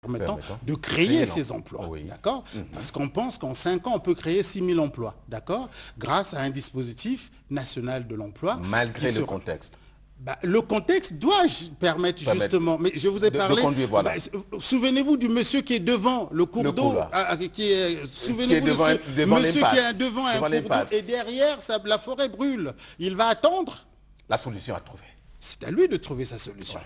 permettant de créer ces emplois. Oui. D'accord. Parce qu'on pense qu'en 5 ans, on peut créer 6 000 emplois. D'accord. Grâce à un dispositif national de l'emploi. Malgré le contexte. Le contexte doit permettre justement, mais je vous ai parlé, de conduire, voilà. Souvenez-vous du monsieur qui est devant le cours d'eau, souvenez-vous de ce monsieur qui est devant un cours d'eau et derrière, la forêt brûle. Il va attendre la solution à trouver. C'est à lui de trouver sa solution.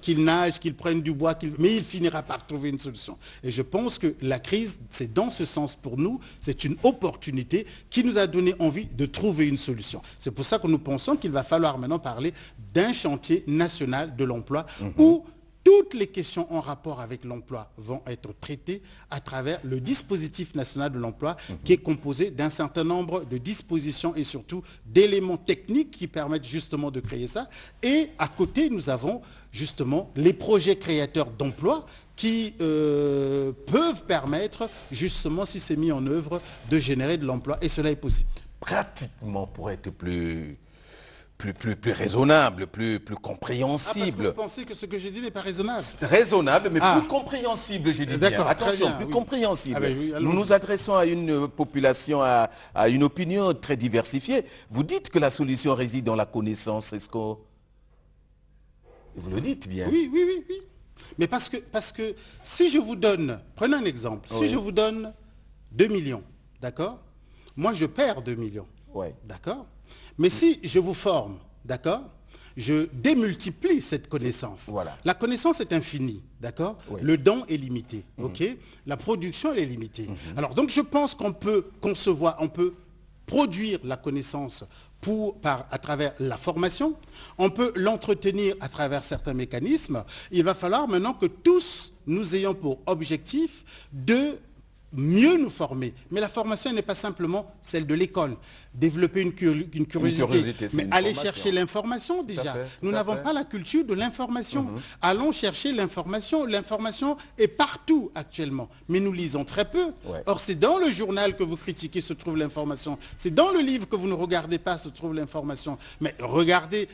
Qu'il nage, qu'il prenne du bois, mais il finira par trouver une solution. Et je pense que la crise, c'est dans ce sens pour nous, c'est une opportunité qui nous a donné envie de trouver une solution. C'est pour ça que nous pensons qu'il va falloir maintenant parler d'un chantier national de l'emploi où toutes les questions en rapport avec l'emploi vont être traitées à travers le dispositif national de l'emploi qui est composé d'un certain nombre de dispositions et surtout d'éléments techniques qui permettent justement de créer ça. Et à côté, nous avons justement les projets créateurs d'emplois qui peuvent permettre justement, si c'est mis en œuvre, de générer de l'emploi. Et cela est possible. Pratiquement pour être plus raisonnable, plus compréhensible. Parce que vous pensez que ce que j'ai dit n'est pas raisonnable. Raisonnable, mais plus compréhensible, j'ai dit bien. Attention, plus compréhensible. Nous nous adressons à une population, à une opinion très diversifiée. Vous dites que la solution réside dans la connaissance. Est-ce que... Vous le dites bien. Oui. Mais parce que si je vous donne, prenez un exemple, si je vous donne 2 millions, d'accord? Moi, je perds 2 millions, d'accord? Mais si je vous forme, d'accord, je démultiplie cette connaissance. Voilà. La connaissance est infinie, d'accord? Le don est limité, ok? La production, elle est limitée. Alors, donc, je pense qu'on peut concevoir, on peut produire la connaissance à travers la formation, on peut l'entretenir à travers certains mécanismes. Il va falloir maintenant que tous nous ayons pour objectif de mieux nous former. Mais la formation n'est pas simplement celle de l'école. Développer une curiosité, mais aller chercher l'information déjà. Nous n'avons pas la culture de l'information. Allons chercher l'information. L'information est partout actuellement, mais nous lisons très peu. Or, c'est dans le journal que vous critiquez se trouve l'information. C'est dans le livre que vous ne regardez pas se trouve l'information. Mais regardez,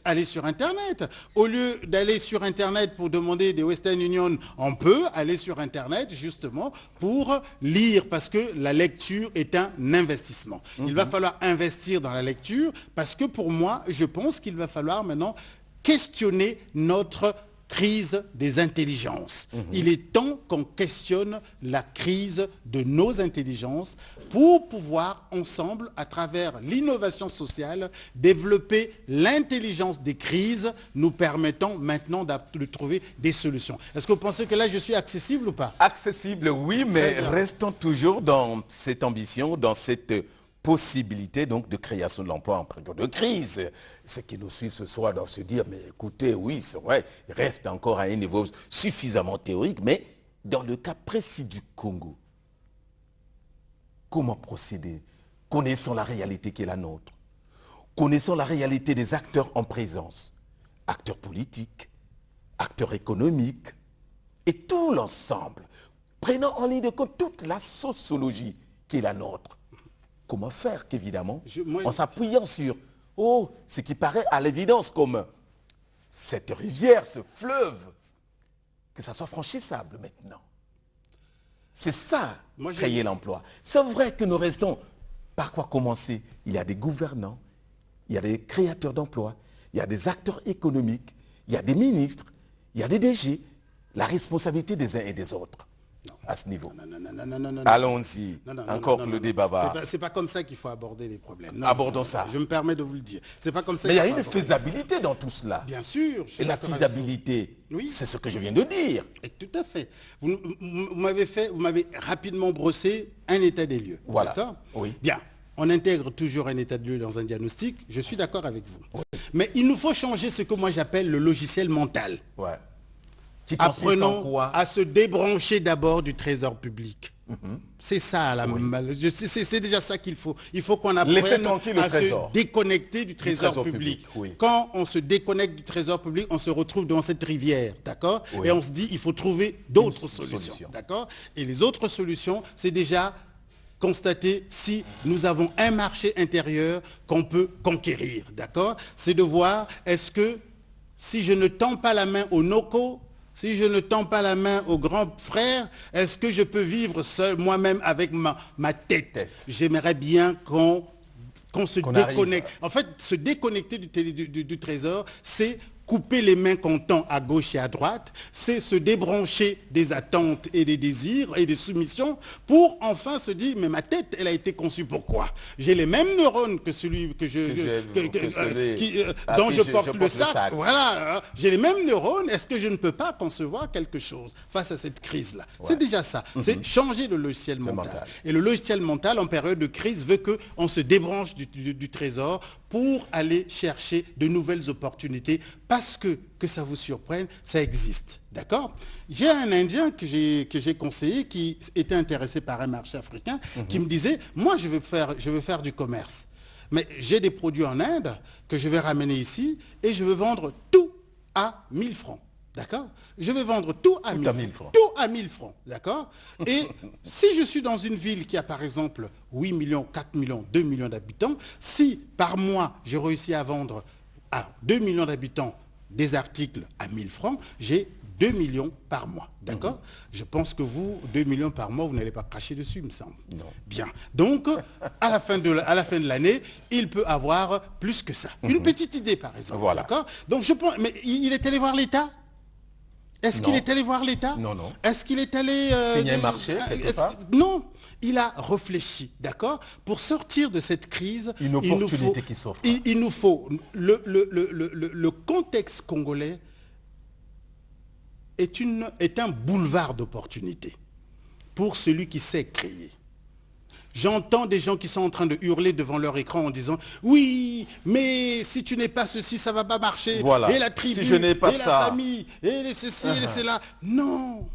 allez sur Internet. Au lieu d'aller sur Internet pour demander des Western Union, on peut aller sur Internet justement pour lire, parce que la lecture est un investissement. Il va falloir investir dans la lecture parce que pour moi, je pense qu'il va falloir maintenant questionner notre crise des intelligences. Il est temps qu'on questionne la crise de nos intelligences pour pouvoir ensemble, à travers l'innovation sociale, développer l'intelligence des crises, nous permettant maintenant de trouver des solutions. Est-ce que vous pensez que là, je suis accessible ou pas? Accessible, oui, mais restons toujours dans cette ambition, dans cette possibilité donc de création de l'emploi en période de crise. Ce qui nous suit ce soir doivent se dire, mais écoutez, oui, c'est vrai, il reste encore à un niveau suffisamment théorique, mais dans le cas précis du Congo, comment procéder? Connaissons la réalité qui est la nôtre. Connaissons la réalité des acteurs en présence, acteurs politiques, acteurs économiques, et tout l'ensemble. Prenons en ligne de compte toute la sociologie qui est la nôtre. Comment faire qu'évidemment, en s'appuyant sur ce qui paraît à l'évidence comme cette rivière, ce fleuve, que ça soit franchissable maintenant. C'est ça, créer l'emploi. C'est vrai que nous restons, par quoi commencer? Il y a des gouvernants, il y a des créateurs d'emplois, il y a des acteurs économiques, il y a des ministres, il y a des DG, la responsabilité des uns et des autres. À ce niveau. Non. Allons-y. Encore le débat va. C'est pas comme ça qu'il faut aborder les problèmes. Abordons ça. Je me permets de vous le dire. C'est pas comme ça. Mais il y a une faisabilité dans tout cela. Bien sûr. Et la faisabilité, c'est ce que je viens de dire. Et tout à fait. Vous m'avez rapidement brossé un état des lieux. Voilà. D'accord? Oui. Bien. On intègre toujours un état de lieu dans un diagnostic. Je suis d'accord avec vous. Oui. Mais il nous faut changer ce que moi j'appelle le logiciel mental. Ouais. Apprenons à se débrancher d'abord du trésor public. C'est ça, c'est déjà ça qu'il faut. Il faut qu'on apprenne à se déconnecter du trésor public. Quand on se déconnecte du trésor public, on se retrouve dans cette rivière, d'accord? Et on se dit, il faut trouver d'autres solutions, d'accord? Et les autres solutions, c'est déjà constater si nous avons un marché intérieur qu'on peut conquérir, d'accord? C'est de voir, est-ce que si je ne tends pas la main au NOCO, si je ne tends pas la main au grand frère, est-ce que je peux vivre seul, moi-même, avec ma tête? J'aimerais bien qu'on se déconnecte. En fait, se déconnecter du trésor, c'est couper les mains qu'on tend à gauche et à droite, c'est se débrancher des attentes et des désirs et des soumissions pour enfin se dire, mais ma tête, elle a été conçue pour quoi? J'ai les mêmes neurones que celui dont je porte le sac. Voilà, hein. J'ai les mêmes neurones. Est-ce que je ne peux pas concevoir quelque chose face à cette crise-là? Ouais. C'est déjà ça. C'est changer le logiciel mental. Et le logiciel mental, en période de crise, veut qu'on se débranche du trésor pour aller chercher de nouvelles opportunités, parce que ça vous surprenne, ça existe. D'accord? J'ai un Indien que j'ai conseillé qui était intéressé par un marché africain, qui me disait, moi je veux faire du commerce. Mais j'ai des produits en Inde que je vais ramener ici et je veux vendre tout à 1000 francs. D'accord? Je vais vendre tout à 1000 francs. Tout à 1000 francs. D'accord? Et si je suis dans une ville qui a par exemple 8 millions, 4 millions, 2 millions d'habitants, si par mois je réussis à vendre à 2 millions d'habitants des articles à 1000 francs, j'ai 2 millions par mois. D'accord? Je pense que vous, 2 millions par mois, vous n'allez pas cracher dessus, il me semble. Non. Bien. Donc, à la fin de l'année, il peut avoir plus que ça. Une petite idée, par exemple. Voilà. D'accord? Donc, je pense... Mais il est allé voir l'État? Est-ce qu'il est allé voir l'État? Non, non. Est-ce qu'il est allé... signer un marché, quelque part? Non. Il a réfléchi, d'accord? Pour sortir de cette crise, une opportunité qui s'offre. Il nous faut... Le contexte congolais est un boulevard d'opportunités pour celui qui sait créer. J'entends des gens qui sont en train de hurler devant leur écran en disant « Oui, mais si tu n'es pas ceci, ça ne va pas marcher. Voilà. Et la tribu, si je n'ai pas et ça. La famille, et les ceci, et les cela. » Non,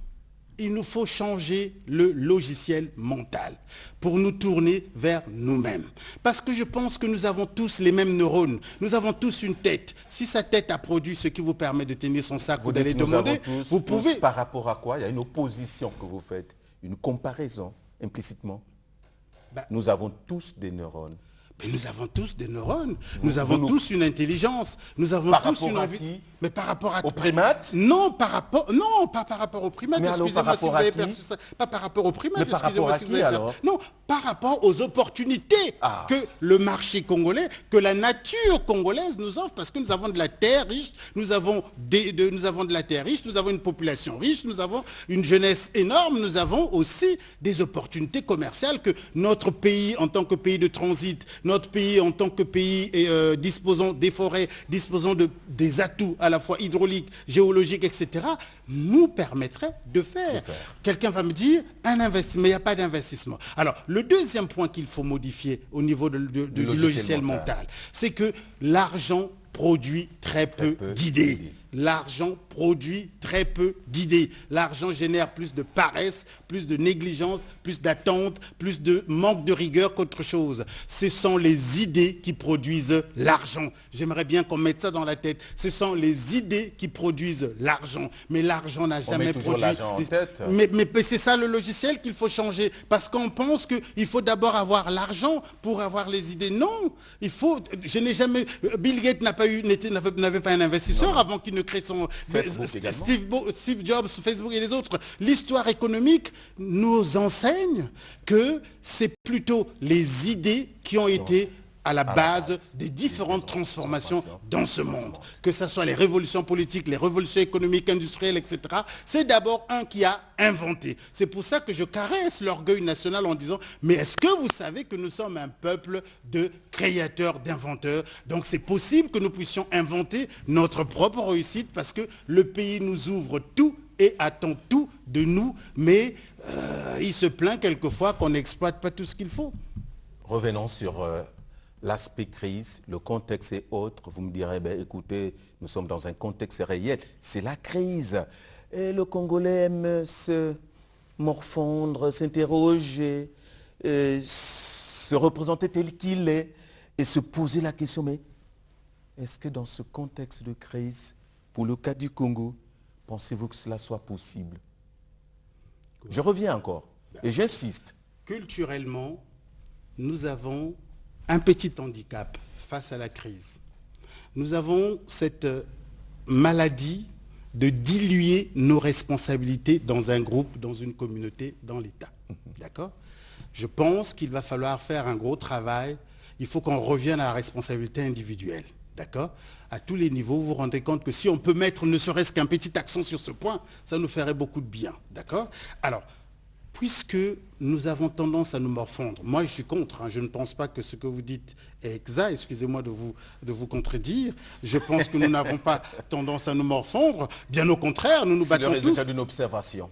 il nous faut changer le logiciel mental pour nous tourner vers nous-mêmes. Parce que je pense que nous avons tous les mêmes neurones. Nous avons tous une tête. Si sa tête a produit ce qui vous permet de tenir son sac ou d'aller demander, vous pouvez... Par rapport à quoi? Il y a une opposition que vous faites, une comparaison implicitement. Nous avons tous des neurones. Mais nous avons tous des neurones. Nous avons tous une intelligence. Nous avons tous une envie. Qui? Mais par rapport à... Aux primates? Non, pas par rapport aux primates. Excusez-moi si vous avez perçu ça. Pas par rapport aux primates. Excusez-moi si vous avez perçu. Non, par rapport aux opportunités que le marché congolais, que la nature congolaise nous offre, parce que nous avons de la terre riche, nous avons de la terre riche, nous avons une population riche, nous avons une jeunesse énorme, nous avons aussi des opportunités commerciales que notre pays, en tant que pays de transit, notre pays en tant que pays disposant des forêts, disposant des atouts à la fois hydrauliques, géologiques, etc., nous permettrait de faire. Quelqu'un va me dire, un investissement, mais il n'y a pas d'investissement. Alors, le deuxième point qu'il faut modifier au niveau du logiciel mental, c'est que l'argent produit très peu d'idées. L'argent produit très peu d'idées. L'argent génère plus de paresse, plus de négligence, plus d'attente, plus de manque de rigueur qu'autre chose. Ce sont les idées qui produisent l'argent. J'aimerais bien qu'on mette ça dans la tête. Ce sont les idées qui produisent l'argent. Mais l'argent n'a jamais produit... l'argent en tête. Mais c'est ça le logiciel qu'il faut changer. Parce qu'on pense qu'il faut d'abord avoir l'argent pour avoir les idées. Non, il faut... Je n'ai jamais... Bill Gates n'avait pas un investisseur avant qu'il ne crée son... Steve Jobs, Facebook et les autres. L'histoire économique nous enseigne que c'est plutôt les idées qui ont été à la base des différentes transformations dans ce monde. Que ce soit les révolutions politiques, les révolutions économiques, industrielles, etc. C'est d'abord un qui a inventé. C'est pour ça que je caresse l'orgueil national en disant « Mais est-ce que vous savez que nous sommes un peuple de créateurs, d'inventeurs ?» Donc c'est possible que nous puissions inventer notre propre réussite parce que le pays nous ouvre tout et attend tout de nous, mais il se plaint quelquefois qu'on n'exploite pas tout ce qu'il faut. Revenons sur l'aspect crise, le contexte est autre. Vous me direz, ben, écoutez, nous sommes dans un contexte réel, c'est la crise. Et le Congolais aime se morfondre, s'interroger, se représenter tel qu'il est et se poser la question, mais est-ce que dans ce contexte de crise, pour le cas du Congo, pensez-vous que cela soit possible? Je reviens encore et j'insiste. Culturellement, nous avons un petit handicap face à la crise. Nous avons cette maladie de diluer nos responsabilités dans un groupe, dans une communauté, dans l'État. D'accord ? Je pense qu'il va falloir faire un gros travail. Il faut qu'on revienne à la responsabilité individuelle. D'accord ? À tous les niveaux, vous vous rendez compte que si on peut mettre ne serait-ce qu'un petit accent sur ce point, ça nous ferait beaucoup de bien. D'accord ? Alors, puisque nous avons tendance à nous morfondre, moi je suis contre, hein, je ne pense pas que ce que vous dites est exact, excusez-moi de vous contredire, je pense que nous n'avons pas tendance à nous morfondre, bien au contraire, nous nous battons tous. C'est le résultat d'une observation.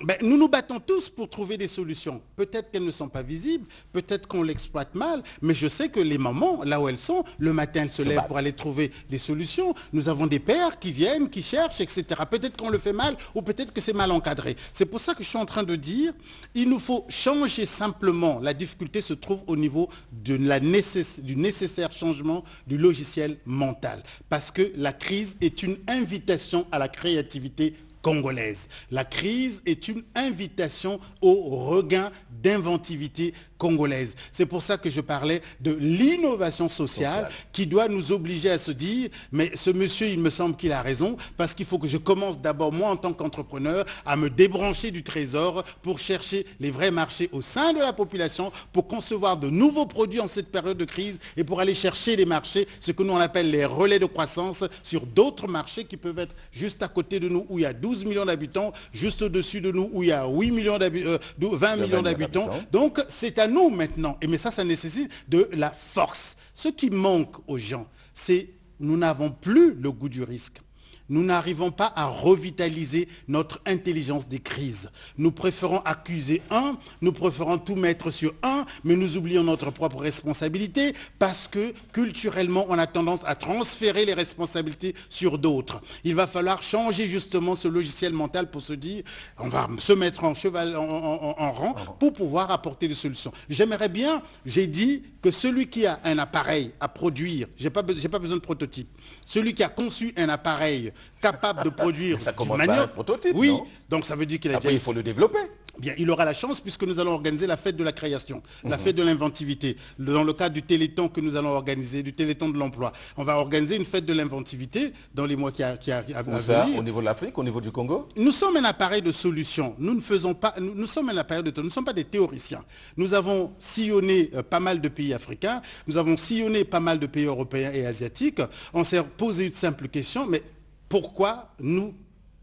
Ben, nous nous battons tous pour trouver des solutions. Peut-être qu'elles ne sont pas visibles, peut-être qu'on l'exploite mal, mais je sais que les mamans, là où elles sont, le matin, elles se lèvent pour aller trouver des solutions. Nous avons des pères qui viennent, qui cherchent, etc. Peut-être qu'on le fait mal ou peut-être que c'est mal encadré. C'est pour ça que je suis en train de dire, il nous faut changer simplement. La difficulté se trouve au niveau de du nécessaire changement du logiciel mental. Parce que la crise est une invitation à la créativité congolaise. La crise est une invitation au regain d'inventivité congolaise. C'est pour ça que je parlais de l'innovation sociale qui doit nous obliger à se dire, mais ce monsieur, il me semble qu'il a raison, parce qu'il faut que je commence d'abord, moi en tant qu'entrepreneur, à me débrancher du trésor pour chercher les vrais marchés au sein de la population, pour concevoir de nouveaux produits en cette période de crise et pour aller chercher les marchés, ce que nous on appelle les relais de croissance sur d'autres marchés qui peuvent être juste à côté de nous où il y a 12 millions d'habitants, juste au-dessus de nous où il y a 20 millions d'habitants. Donc c'est à nous maintenant, mais ça nécessite de la force. Ce qui manque aux gens, c'est nous n'avons plus le goût du risque. Nous n'arrivons pas à revitaliser notre intelligence des crises. Nous préférons accuser un, nous préférons tout mettre sur un, mais nous oublions notre propre responsabilité parce que culturellement, on a tendance à transférer les responsabilités sur d'autres. Il va falloir changer justement ce logiciel mental pour se dire, on va se mettre en rang pour pouvoir apporter des solutions. J'aimerais bien, j'ai dit que celui qui a un appareil à produire, j'ai pas besoin de prototype, celui qui a conçu un appareil capable de produire ça commence du manioc, par un prototype, oui, non? Donc ça veut dire qu'il a Après, il faut le développer. Bien, il aura la chance puisque nous allons organiser la fête de la création, la fête de l'inventivité. Dans le cadre du Téléthon que nous allons organiser, du Téléthon de l'emploi, on va organiser une fête de l'inventivité dans les mois qui arrivent à venir. Au niveau de l'Afrique, au niveau du Congo? Nous sommes un appareil de solution. Nous ne faisons pas, nous sommes un appareil de, nous ne sommes pas des théoriciens. Nous avons sillonné pas mal de pays africains, nous avons sillonné pas mal de pays européens et asiatiques. On s'est posé une simple question, mais pourquoi nous,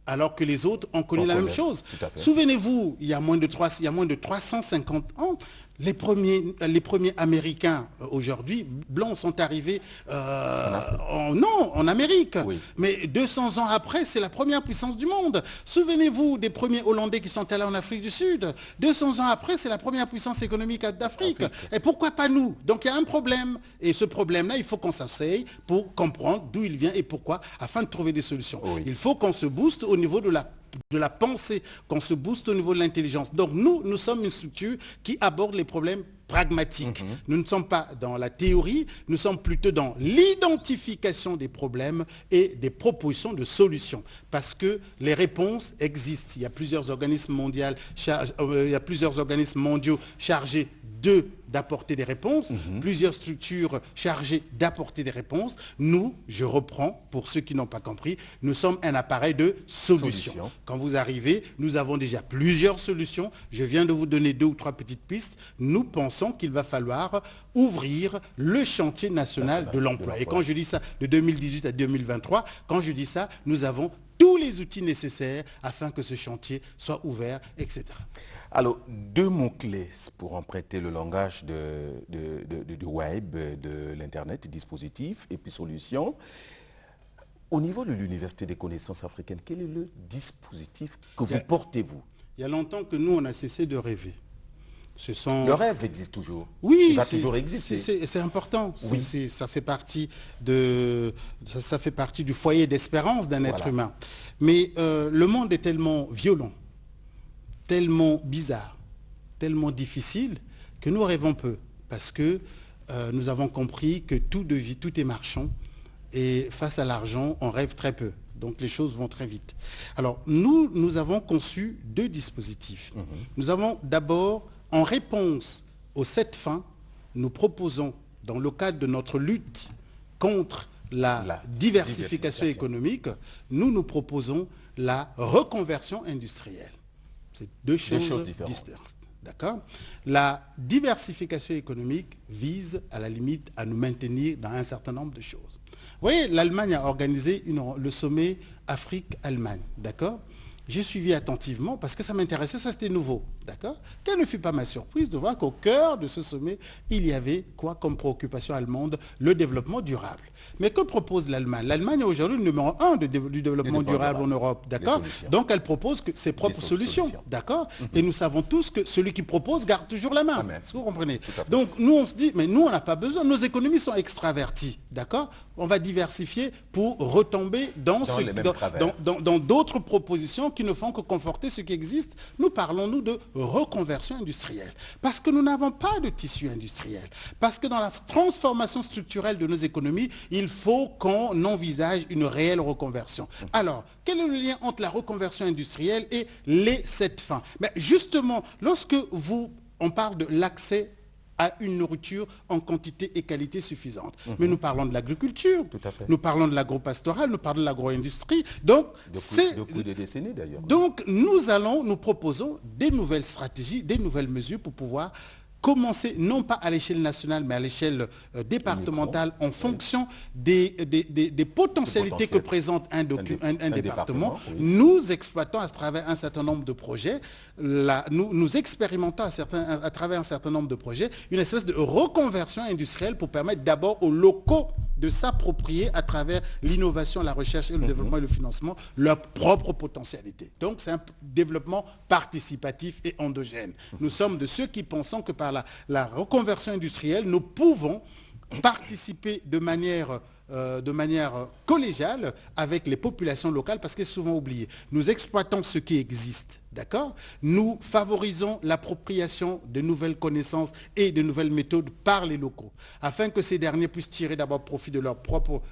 alors que les autres ont connu la même chose? Souvenez-vous, il y a moins de 350 ans, les premiers Américains aujourd'hui, blancs, sont arrivés en Amérique. Oui. Mais 200 ans après, c'est la première puissance du monde. Souvenez-vous des premiers Hollandais qui sont allés en Afrique du Sud. 200 ans après, c'est la première puissance économique d'Afrique. Et pourquoi pas nous? Donc il y a un problème. Et ce problème-là, il faut qu'on s'asseye pour comprendre d'où il vient et pourquoi, afin de trouver des solutions. Oui. Il faut qu'on se booste au niveau de la pensée, qu'on se booste au niveau de l'intelligence. Donc nous sommes une structure qui aborde les problèmes pragmatiques. Nous ne sommes pas dans la théorie, nous sommes plutôt dans l'identification des problèmes et des propositions de solutions. Parce que les réponses existent. Il y a plusieurs organismes mondiaux chargés d'apporter des réponses, plusieurs structures chargées d'apporter des réponses. Nous, je reprends, pour ceux qui n'ont pas compris, nous sommes un appareil de solutions. Quand vous arrivez, nous avons déjà plusieurs solutions. Je viens de vous donner 2 ou 3 petites pistes. Nous pensons qu'il va falloir ouvrir le chantier national de l'emploi. Et quand je dis ça, de 2018 à 2023, quand je dis ça, nous avons tous les outils nécessaires afin que ce chantier soit ouvert, etc. Alors, 2 mots-clés pour emprunter le langage du web, de l'Internet, dispositif et puis solution. Au niveau de l'Université des connaissances africaines, quel est le dispositif que vous portez-vous? Il y a longtemps que nous, on a cessé de rêver. Le rêve existe toujours. Oui, il va toujours exister. C'est important. Oui. Ça fait partie du foyer d'espérance d'un être humain. Mais le monde est tellement violent, tellement bizarre, tellement difficile que nous rêvons peu. Parce que nous avons compris que tout est marchand. Et face à l'argent, on rêve très peu. Donc les choses vont très vite. Alors nous avons conçu 2 dispositifs. Nous avons d'abord, en réponse aux 7 fins, nous proposons, dans le cadre de notre lutte contre la diversification économique, nous proposons la reconversion industrielle. C'est deux choses différentes. D'accord? La diversification économique vise, à la limite, à nous maintenir dans un certain nombre de choses. Vous voyez, l'Allemagne a organisé le sommet Afrique-Allemagne. D'accord? J'ai suivi attentivement parce que ça m'intéressait, ça c'était nouveau, d'accord? Quelle ne fut pas ma surprise de voir qu'au cœur de ce sommet, il y avait quoi comme préoccupation allemande? Le développement durable. Mais que propose l'Allemagne? L'Allemagne est aujourd'hui le numéro 1 du développement durable en Europe, d'accord? Donc elle propose ses propres solutions, d'accord? Et nous savons tous que celui qui propose garde toujours la main, est-ce que vous comprenez? Donc nous on se dit, mais nous on n'a pas besoin, nos économies sont extraverties, d'accord? On va diversifier pour retomber dans d'autres propositions qui ne font que conforter ce qui existe. Nous parlons, nous, de reconversion industrielle. Parce que nous n'avons pas de tissu industriel. Parce que dans la transformation structurelle de nos économies, il faut qu'on envisage une réelle reconversion. Alors, quel est le lien entre la reconversion industrielle et les 7 fins? Mais justement, lorsque on parle de l'accès à une nourriture en quantité et qualité suffisante. Mais nous parlons de l'agriculture, nous parlons de l'agro-pastoral, nous parlons de l'agro-industrie. Donc, depuis des décennies d'ailleurs. Donc, nous proposons des nouvelles stratégies, des nouvelles mesures pour pouvoir commencer, non pas à l'échelle nationale, mais à l'échelle départementale, en fonction des potentialités que présente un département. Nous exploitons à travers un certain nombre de projets, nous expérimentons à travers un certain nombre de projets une espèce de reconversion industrielle pour permettre d'abord aux locaux de s'approprier à travers l'innovation, la recherche et le développement et le financement leur propre potentialité. Donc c'est un développement participatif et endogène. Nous sommes de ceux qui pensons que par la reconversion industrielle, nous pouvons participer de manière collégiale avec les populations locales, parce que c'est souvent oublié. Nous exploitons ce qui existe, d'accord? Nous favorisons l'appropriation de nouvelles connaissances et de nouvelles méthodes par les locaux, afin que ces derniers puissent tirer d'abord profit de leur propre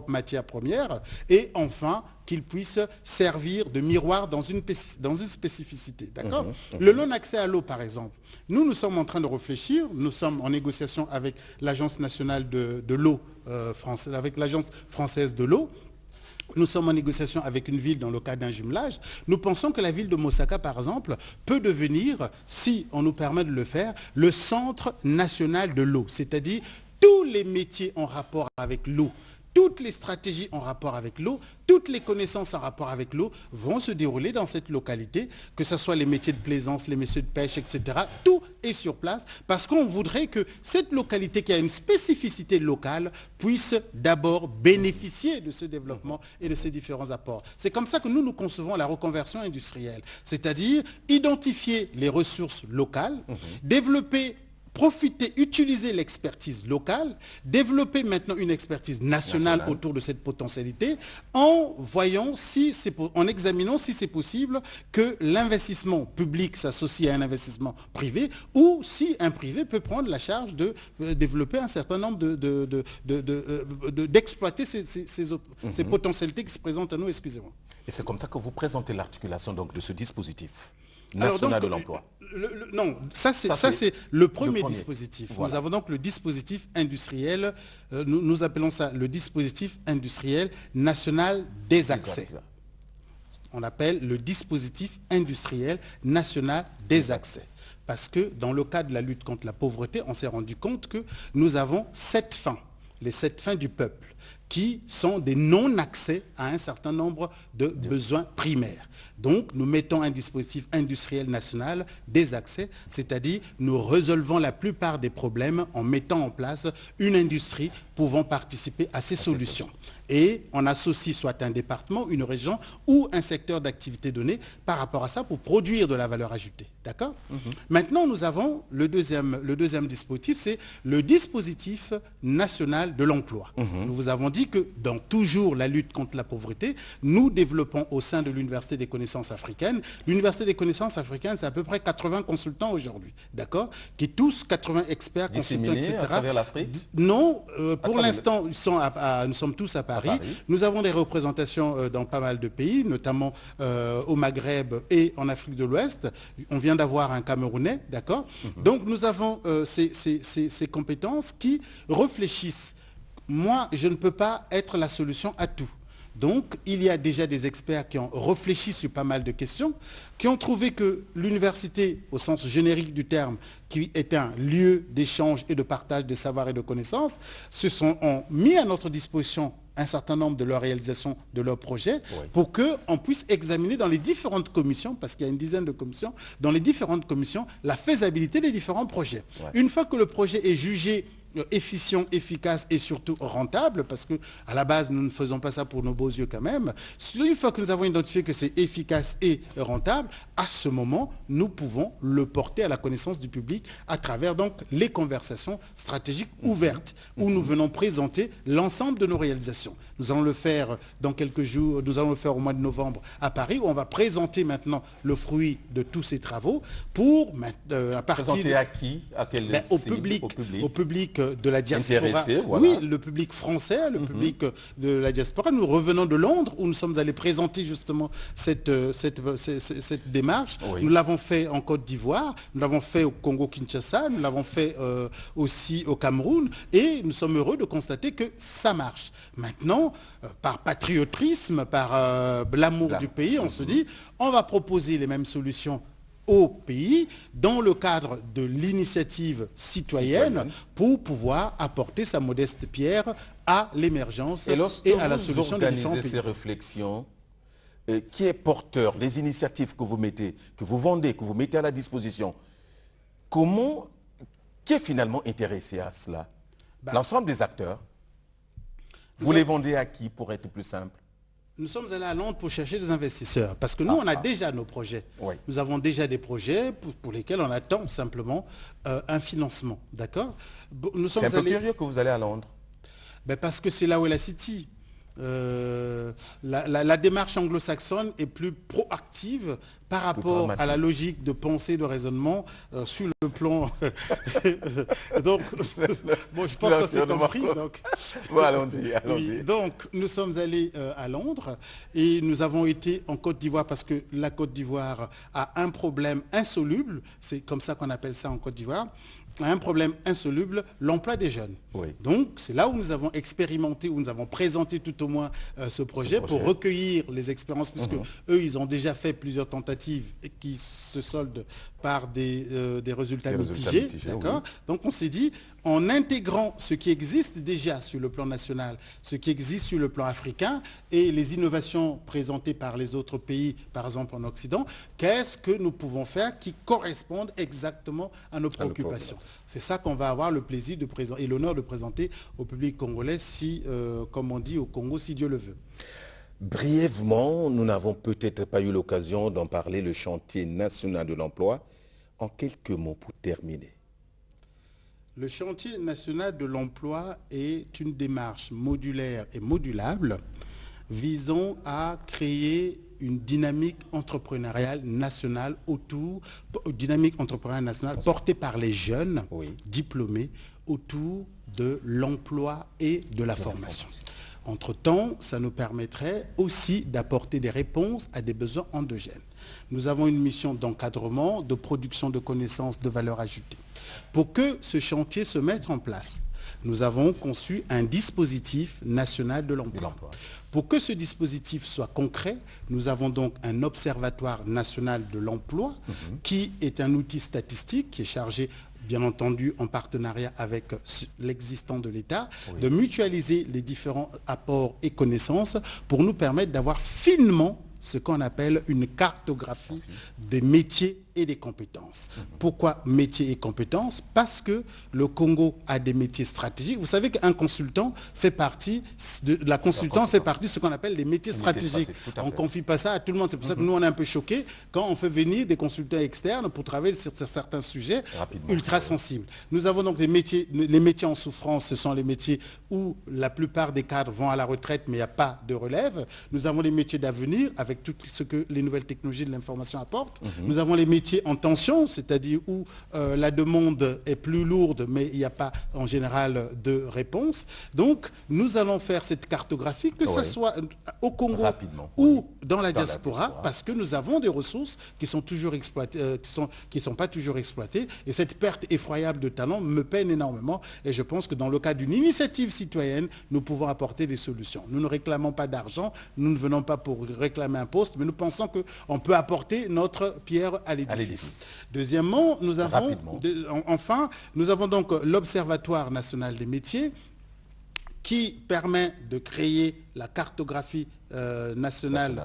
matière première, et enfin qu'ils puissent servir de miroir dans une spécificité, d'accord? Le non-accès à l'eau, par exemple. Nous sommes en train de réfléchir, nous sommes en négociation avec l'Agence nationale de l'eau française, avec l'Agence française de l'eau. Nous sommes en négociation avec une ville dans le cadre d'un jumelage. Nous pensons que la ville de Mosaka, par exemple, peut devenir, si on nous permet de le faire, le centre national de l'eau, c'est-à-dire tous les métiers en rapport avec l'eau. Toutes les stratégies en rapport avec l'eau, toutes les connaissances en rapport avec l'eau vont se dérouler dans cette localité, que ce soit les métiers de plaisance, les métiers de pêche, etc. Tout est sur place parce qu'on voudrait que cette localité qui a une spécificité locale puisse d'abord bénéficier de ce développement et de ces différents apports. C'est comme ça que nous concevons la reconversion industrielle, c'est-à-dire identifier les ressources locales, développer, profiter, utiliser l'expertise locale, développer maintenant une expertise nationale autour de cette potentialité, en examinant si c'est possible que l'investissement public s'associe à un investissement privé, ou si un privé peut prendre la charge de développer un certain nombre d'exploiter ces potentialités qui se présentent à nous, excusez-moi. Et c'est comme ça que vous présentez l'articulation donc de ce dispositif national de l'emploi. Non, ça c'est le premier dispositif. Voilà. Nous avons donc le dispositif industriel, nous appelons ça le dispositif industriel national des accès. On appelle le dispositif industriel national des accès. Parce que dans le cadre de la lutte contre la pauvreté, on s'est rendu compte que nous avons 7 fins, les 7 fins du peuple, qui sont des non-accès à un certain nombre de besoins primaires. Donc, nous mettons un dispositif industriel national des accès, c'est-à-dire nous résolvons la plupart des problèmes en mettant en place une industrie pouvant participer à ces solutions. Et on associe soit un département, une région ou un secteur d'activité donné par rapport à ça pour produire de la valeur ajoutée. D'accord ? Maintenant, nous avons le deuxième dispositif, c'est le dispositif national de l'emploi. Nous vous avons dit que dans toujours la lutte contre la pauvreté, nous développons au sein de l'Université des connaissances africaines. L'Université des connaissances africaines, c'est à peu près 80 consultants aujourd'hui, d'accord ? Qui tous, 80 experts, consultants, etc. À travers l'Afrique ? Non, pour l'instant, nous sommes tous à Paris. Nous avons des représentations dans pas mal de pays, notamment au Maghreb et en Afrique de l'Ouest. On vient d'avoir un Camerounais, d'accord ? Donc nous avons ces compétences qui réfléchissent moi, je ne peux pas être la solution à tout. Donc, il y a déjà des experts qui ont réfléchi sur pas mal de questions, qui ont trouvé que l'université, au sens générique du terme, qui est un lieu d'échange et de partage de savoir et de connaissances, ont mis à notre disposition un certain nombre de leur réalisation de leurs projets pour qu'on puisse examiner dans les différentes commissions, parce qu'il y a une dizaine de commissions, dans les différentes commissions, la faisabilité des différents projets. Une fois que le projet est jugé efficient, efficace et surtout rentable, parce que à la base nous ne faisons pas ça pour nos beaux yeux quand même. Une fois que nous avons identifié que c'est efficace et rentable, à ce moment nous pouvons le porter à la connaissance du public à travers donc les conversations stratégiques ouvertes où nous venons présenter l'ensemble de nos réalisations. Nous allons le faire dans quelques jours, nous allons le faire au mois de novembre à Paris, où on va présenter maintenant le fruit de tous ces travaux pour à partir présenter à qui, à quel au public de la diaspora. Voilà. Oui, le public français, le public de la diaspora. Nous revenons de Londres où nous sommes allés présenter justement cette démarche. Nous l'avons fait en Côte d'Ivoire, nous l'avons fait au Congo-Kinshasa, nous l'avons fait aussi au Cameroun et nous sommes heureux de constater que ça marche. Maintenant, par patriotisme, par l'amour du pays, on se dit on va proposer les mêmes solutions au pays dans le cadre de l'initiative citoyenne pour pouvoir apporter sa modeste pierre à l'émergence et à la solution des différents pays. Ces réflexions, qui est porteur des initiatives que vous mettez, que vous vendez, que vous mettez à la disposition, qui est finalement intéressé à cela? L'ensemble des acteurs. Vous les vendez à qui pour être plus simple? Nous sommes allés à Londres pour chercher des investisseurs, parce que nous, on a déjà nos projets. Nous avons déjà des projets pour lesquels on attend simplement un financement, d'accord? C'est un peu curieux que vous allez à Londres. Parce que c'est là où est la City. La démarche anglo-saxonne est plus proactive par rapport à la logique de pensée, de raisonnement sur le plan... donc, bon, je pense qu'on s'est compris. Donc, bon, allons-y. Oui, donc, nous sommes allés à Londres et nous avons été en Côte d'Ivoire parce que la Côte d'Ivoire a un problème insoluble, c'est comme ça qu'on appelle ça en Côte d'Ivoire, un problème insoluble, l'emploi des jeunes. Donc, c'est là où nous avons expérimenté, où nous avons présenté tout au moins ce projet pour recueillir les expériences, puisque eux, ils ont déjà fait plusieurs tentatives qui se soldent par des résultats mitigés. D'accord. Donc, on s'est dit, en intégrant ce qui existe déjà sur le plan national, ce qui existe sur le plan africain et les innovations présentées par les autres pays, par exemple en Occident, qu'est-ce que nous pouvons faire qui correspondent exactement à nos préoccupations? C'est ça qu'on va avoir le plaisir de présenter et l'honneur de présenter au public congolais, si, comme on dit au Congo, si Dieu le veut. Brièvement, nous n'avons peut-être pas eu l'occasion d'en parler, le chantier national de l'emploi. En quelques mots pour terminer. Le chantier national de l'emploi est une démarche modulaire et modulable visant à créer une dynamique entrepreneuriale nationale portée par les jeunes diplômés autour de l'emploi et de la formation. Entre-temps, ça nous permettrait aussi d'apporter des réponses à des besoins endogènes. Nous avons une mission d'encadrement, de production de connaissances de valeur ajoutée. Pour que ce chantier se mette en place, nous avons conçu un dispositif national de l'emploi. Pour que ce dispositif soit concret, nous avons donc un observatoire national de l'emploi qui est un outil statistique qui est chargé, bien entendu en partenariat avec l'existant de l'État, de mutualiser les différents apports et connaissances pour nous permettre d'avoir finement ce qu'on appelle une cartographie des métiers et des compétences. Pourquoi métiers et compétences? Parce que le Congo a des métiers stratégiques. Vous savez qu'un consultant fait partie de ce qu'on appelle les métiers stratégiques. On ne confie pas ça à tout le monde. C'est pour ça que nous, on est un peu choqués quand on fait venir des consultants externes pour travailler sur certains sujets ultra sensibles. Nous avons donc les métiers en souffrance, ce sont les métiers où la plupart des cadres vont à la retraite, mais il n'y a pas de relève. Nous avons les métiers d'avenir avec tout ce que les nouvelles technologies de l'information apportent. Nous avons les métiers métiers en tension, c'est-à-dire où la demande est plus lourde, mais il n'y a pas en général de réponse. Donc, nous allons faire cette cartographie, que ce soit au Congo ou dans la diaspora, parce que nous avons des ressources qui sont toujours exploitées, qui sont pas toujours exploitées. Et cette perte effroyable de talents me peine énormément. Et je pense que dans le cas d'une initiative citoyenne, nous pouvons apporter des solutions. Nous ne réclamons pas d'argent, nous ne venons pas pour réclamer un poste, mais nous pensons qu'on peut apporter notre pierre à l'édifice. Deuxièmement, nous avons, enfin, nous avons donc l'Observatoire national des métiers qui permet de créer la cartographie nationale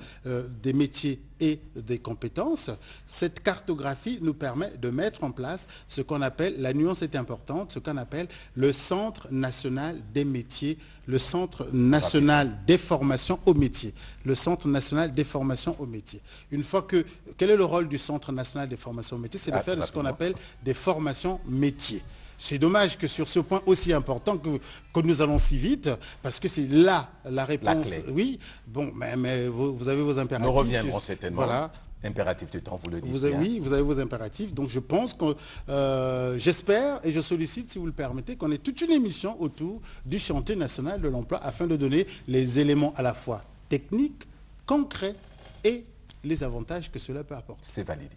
des métiers et des compétences. Cette cartographie nous permet de mettre en place ce qu'on appelle, la nuance est importante, ce qu'on appelle le Centre national des métiers, le Centre national des formations aux métiers. Le Centre national des formations aux métiers. Une fois que, quel est le rôle du Centre national des formations aux métiers? C'est de faire de ce qu'on appelle des formations métiers. C'est dommage que sur ce point aussi important que nous allons si vite, parce que c'est là la réponse. Oui, bon, mais vous avez vos impératifs. Nous reviendrons certainement. Voilà. Impératif du temps, vous le dites. Oui, vous avez vos impératifs. Donc je pense que, j'espère et je sollicite, si vous le permettez, qu'on ait toute une émission autour du chantier national de l'emploi afin de donner les éléments à la fois techniques, concrets et les avantages que cela peut apporter. C'est validé.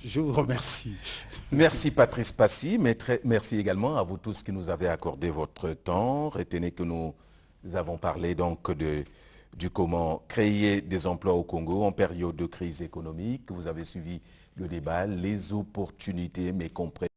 Je vous remercie. Merci Patrice Passy, mais merci également à vous tous qui nous avez accordé votre temps. Retenez que nous avons parlé donc du comment créer des emplois au Congo en période de crise économique. Vous avez suivi le débat, les opportunités, mais compris.